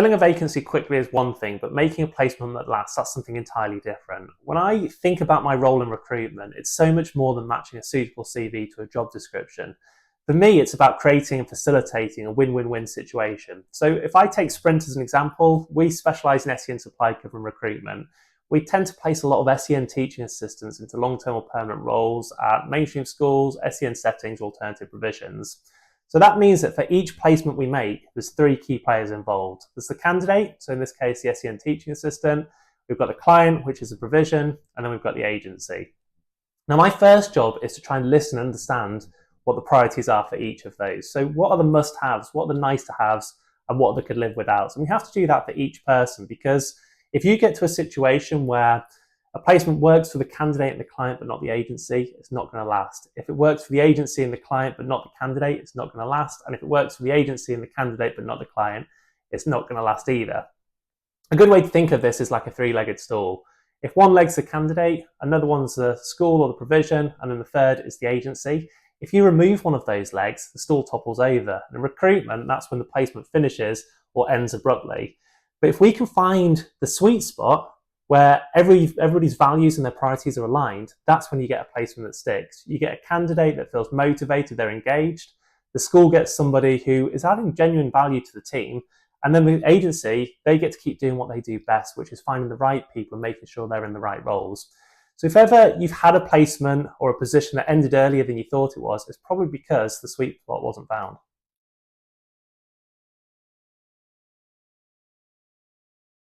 Filling a vacancy quickly is one thing, but making a placement that lasts, that's something entirely different. When I think about my role in recruitment, it's so much more than matching a suitable CV to a job description. For me, it's about creating and facilitating a win-win-win situation. So if I take Sprint as an example, we specialise in SEN supply cover and recruitment. We tend to place a lot of SEN teaching assistants into long-term or permanent roles at mainstream schools, SEN settings, alternative provisions. So that means that for each placement we make, there's three key players involved. There's the candidate, so in this case, the SEN teaching assistant. We've got the client, which is a provision, and then we've got the agency. Now, my first job is to try and listen and understand what the priorities are for each of those. So what are the must-haves, what are the nice-to-haves, and what they could live without? And we have to do that for each person, because if you get to a situation where a placement works for the candidate and the client but not the agency, it's not going to last. If it works for the agency and the client but not the candidate, it's not going to last. And if it works for the agency and the candidate but not the client, it's not going to last either. A good way to think of this is like a three-legged stool. If one leg's the candidate, another one's the school or the provision, and then the third is the agency. If you remove one of those legs, the stool topples over. And in recruitment, that's when the placement finishes or ends abruptly. But if we can find the sweet spot where everybody's values and their priorities are aligned, that's when you get a placement that sticks. You get a candidate that feels motivated, they're engaged. The school gets somebody who is adding genuine value to the team. And then the agency, they get to keep doing what they do best, which is finding the right people and making sure they're in the right roles. So if ever you've had a placement or a position that ended earlier than you thought it was, it's probably because the sweet spot wasn't found.